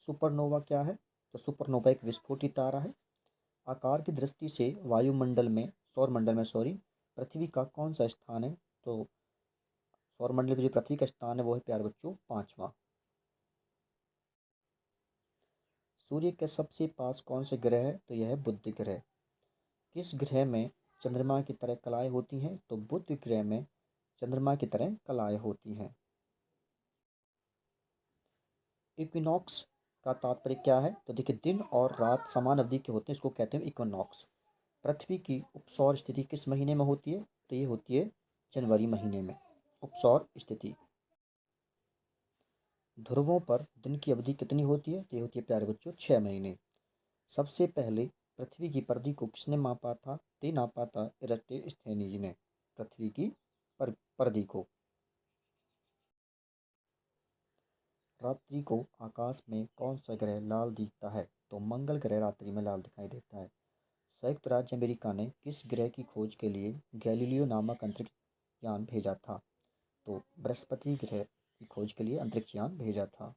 Supernova क्या है? तो सुपरनोवा एक विस्फोटित तारा है। आकार की दृष्टि से वायुमंडल में सौरमंडल में सॉरी पृथ्वी का कौन सा स्थान है? तो सौरमंडल में जो पृथ्वी का स्थान है वो है प्यारे बच्चों पांचवा। सूर्य के सबसे पास कौन से ग्रह है? तो यह है बुध ग्रह। किस ग्रह में चंद्रमा की तरह कलाएं होती हैं? तो बुध ग्रह में चंद्रमा की तरह कलाएं होती हैं। इक्विनॉक्स का तात्पर्य क्या है? तो देखिए, दिन और रात समान अवधि के होते हैं, इसको कहते हैं इक्विनॉक्स। पृथ्वी की उपसौर स्थिति किस महीने में होती है? तो ये होती है जनवरी महीने में उपसौर स्थिति। ध्रुवों पर दिन की अवधि कितनी होती है? तो ये होती है प्यारे बच्चों 6 महीने। सबसे पहले पृथ्वी की परिधि को किसने मापा था? तो नापा था इरास्टोस्थेनीज ने पृथ्वी की परिधि को। रात्रि को आकाश में कौन सा ग्रह लाल दिखता है? तो मंगल ग्रह रात्रि में लाल दिखाई देता है। संयुक्त राज्य अमेरिका ने किस ग्रह की खोज के लिए गैलीलियो नामक अंतरिक्ष यान भेजा था? तो बृहस्पति ग्रह की खोज के लिए अंतरिक्ष यान भेजा था।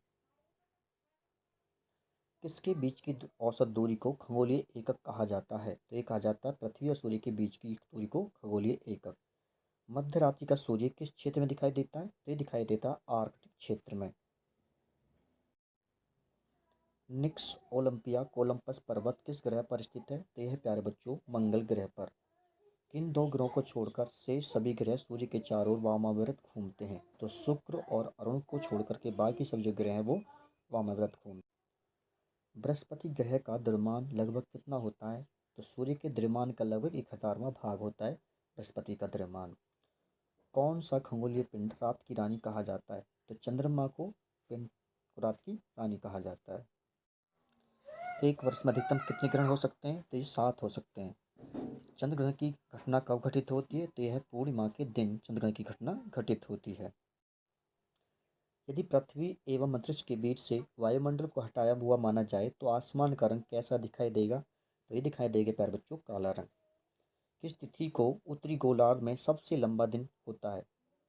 किसके बीच की औसत दूरी को खगोलीय एकक कहा जाता है? तो ये कहा जाता है पृथ्वी और सूर्य के बीच की दूरी को खगोलीय एकक। मध्य रात्रि का सूर्य किस क्षेत्र में दिखाई देता है? तो ये दिखाई देता है आर्कटिक क्षेत्र में। निक्स ओलंपिया कोलंबस पर्वत किस ग्रह पर स्थित है? तो यह है प्यारे बच्चों मंगल ग्रह पर। किन दो ग्रहों को छोड़कर शेष सभी ग्रह सूर्य के चारों ओर वामाव्रत घूमते हैं? तो शुक्र और अरुण को छोड़कर के बाकी सब जो ग्रह हैं वो वामाव्रत घूमते हैं। बृहस्पति ग्रह का द्रव्यमान लगभग कितना होता है? तो सूर्य के द्रव्यमान का लगभग 1000वां भाग होता है बृहस्पति का द्रव्यमान। कौन सा खगोलीय पिंड रात की रानी कहा जाता है? तो चंद्रमा को पिंड रात की रानी कहा जाता है। एक वर्ष में अधिकतम कितने ग्रहण हो सकते हैं? तो ये 7 हो सकते हैं। चंद्र ग्रहण की घटना कब घटित होती है? तो यह पूर्णिमा के दिन चंद्र ग्रहण की घटना घटित होती है। यदि पृथ्वी एवं अंतरिक्ष के बीच से वायुमंडल को हटाया हुआ माना जाए तो आसमान का रंग कैसा दिखाई देगा? तो ये दिखाई देगा प्यारे बच्चों काला रंग। किस तिथि को उत्तरी गोलार्ध में सबसे लंबा दिन होता है?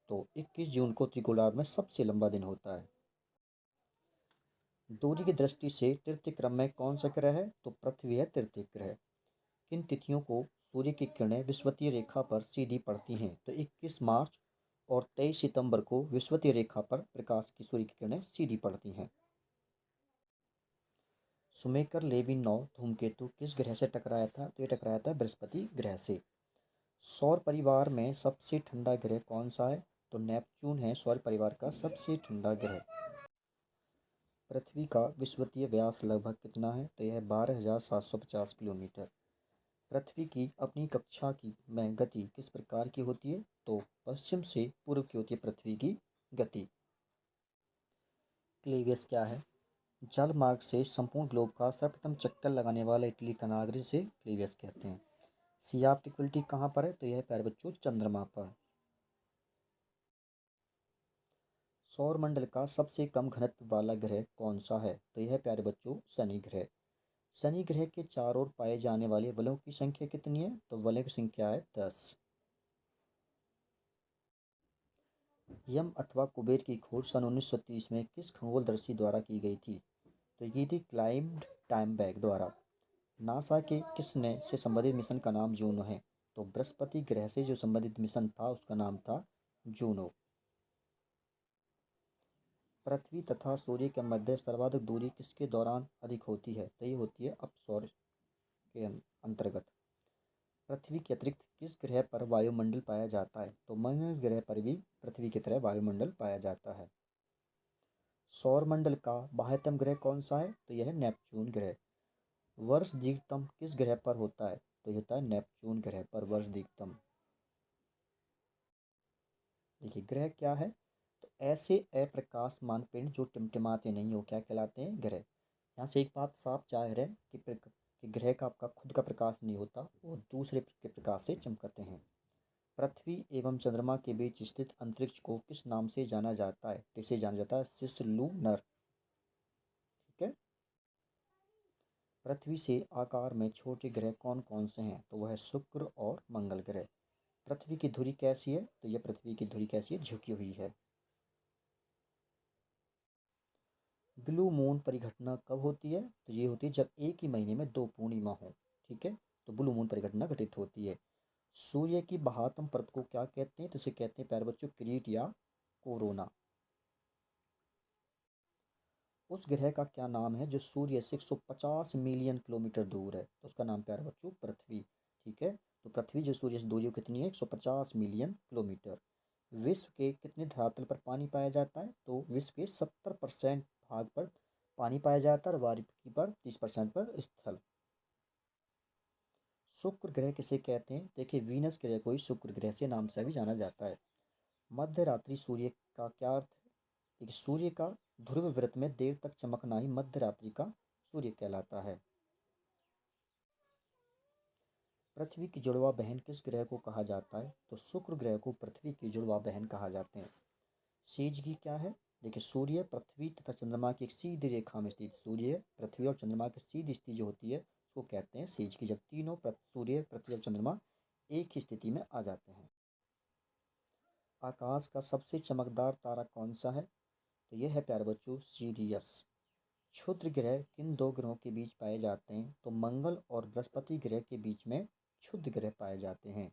तो 21 जून को उत्तरी गोलार्ध में सबसे लंबा दिन होता है। दूरी की दृष्टि से तृतीय क्रम में कौन सा ग्रह है? तो पृथ्वी है तृतीय ग्रह। किन तिथियों को सूर्य की किरणें विषुवतीय रेखा पर सीधी पड़ती हैं? तो 21 मार्च और 23 सितंबर को विषुवतीय रेखा पर प्रकाश की सूर्य की किरणें सीधी पड़ती हैं। सुमेकर लेविनोव धूमकेतु किस ग्रह से टकराया था? तो ये टकराया था बृहस्पति ग्रह से। सौर परिवार में सबसे ठंडा ग्रह कौन सा है? तो नेपच्यून है सौर परिवार का सबसे ठंडा ग्रह। पृथ्वी का विषुवतीय व्यास लगभग कितना है? तो यह 12,750 किलोमीटर। पृथ्वी की अपनी कक्षा की में गति किस प्रकार की होती है? तो पश्चिम से पूर्व की होती है पृथ्वी की गति। क्लीवियस क्या है? जल मार्ग से संपूर्ण ग्लोब का सर्वप्रथम चक्कर लगाने वाला इटली का नागरिक जिसे क्लीवियस कहते हैं। सियाप्ट इक्वलिटी कहाँ पर है? तो यह है प्यारे बच्चों चंद्रमा पर। सौरमंडल का सबसे कम घनत्व वाला ग्रह कौन सा है? तो यह है प्यारे बच्चों शनि ग्रह। शनि ग्रह के चारों ओर पाए जाने वाले वलयों की संख्या कितनी है? तो वलयों की संख्या है 10। यम अथवा कुबेर की खोज सन 1930 में किस खगोलदर्शी द्वारा की गई थी? तो ये थी क्लाइम्ड टाइमबैग द्वारा। नासा के किसने से संबंधित मिशन का नाम जूनो है? तो बृहस्पति ग्रह से जो संबंधित मिशन था उसका नाम था जूनो। पृथ्वी तथा सूर्य के मध्य सर्वाधिक दूरी किसके दौरान अधिक होती है? तो ये होती है अपसौर के अंतर्गत। पृथ्वी के अतिरिक्त किस ग्रह पर वायुमंडल पाया जाता है? तो मंगल ग्रह पर भी पृथ्वी की तरह वायुमंडल पाया जाता है। सौरमंडल का बाह्यतम ग्रह कौन सा है? तो यह है नेपच्यून ग्रह। वर्ष दीर्घतम किस ग्रह पर होता है? तो यह होता है नेपच्यून ग्रह पर वर्ष दीर्घतम। देखिए ग्रह क्या है? तो ऐसे अप्रकाशमान पिंड जो टिमटिमाते नहीं हो क्या कहलाते हैं? ग्रह। यहाँ से एक बात साफ जाहिर है कि ग्रह का आपका खुद का प्रकाश नहीं होता, वो दूसरे के प्रकाश से चमकते हैं। पृथ्वी एवं चंद्रमा के बीच स्थित अंतरिक्ष को किस नाम से जाना जाता है? तो इसे जाना जाता है सिसलुनर। ठीक है। पृथ्वी से आकार में छोटे ग्रह कौन कौन से हैं? तो वह है शुक्र और मंगल ग्रह। पृथ्वी की धुरी कैसी है? तो यह पृथ्वी की धुरी कैसी है? झुकी हुई है। ब्लू मून परिघटना कब होती है? तो ये होती है जब एक ही महीने में 2 पूर्णिमा हो। ठीक है, तो ब्लू मून परिघटना घटित होती है। सूर्य की बाह्यतम परत को क्या कहते हैं? तो इसे कहते हैं प्यारे बच्चों किरीट या कोरोना। उस ग्रह का क्या नाम है जो सूर्य से 150 मिलियन किलोमीटर दूर है? तो उसका नाम प्यारे बच्चों पृथ्वी। ठीक है, तो पृथ्वी जो सूर्य से दूरी है कितनी है? 150 मिलियन किलोमीटर। विश्व के कितने धरातल पर पानी पाया जाता है? तो विश्व के 70% भाग पर पानी पाया जाता है और बाकी पर 30% पर स्थल। शुक्र ग्रह किसे कहते हैं? देखिए, वीनस ग्रह को ही शुक्र ग्रह से नाम से भी जाना जाता है। मध्य रात्रि सूर्य का क्या अर्थ है? देखिए, सूर्य का ध्रुव वृत्त में देर तक चमकना ही मध्य रात्रि का सूर्य कहलाता है। पृथ्वी की जुड़वा बहन किस ग्रह को कहा जाता है? तो शुक्र ग्रह को पृथ्वी की जुड़वा बहन कहा जाते हैं। सेजगी क्या है? देखिए, सूर्य पृथ्वी तथा चंद्रमा की एक सीधी रेखा में स्थित सूर्य पृथ्वी और चंद्रमा की सीधी स्थिति जो होती है उसको कहते हैं सेजगी, जब तीनों सूर्य पृथ्वी और चंद्रमा एक ही स्थिति में आ जाते हैं। आकाश का सबसे चमकदार तारा कौन सा है? तो यह है प्यारे बच्चों सीरियस। क्षुद्र ग्रह किन दो ग्रहों के बीच पाए जाते हैं? तो मंगल और बृहस्पति ग्रह के बीच में क्षुद्र ग्रह पाए जाते हैं।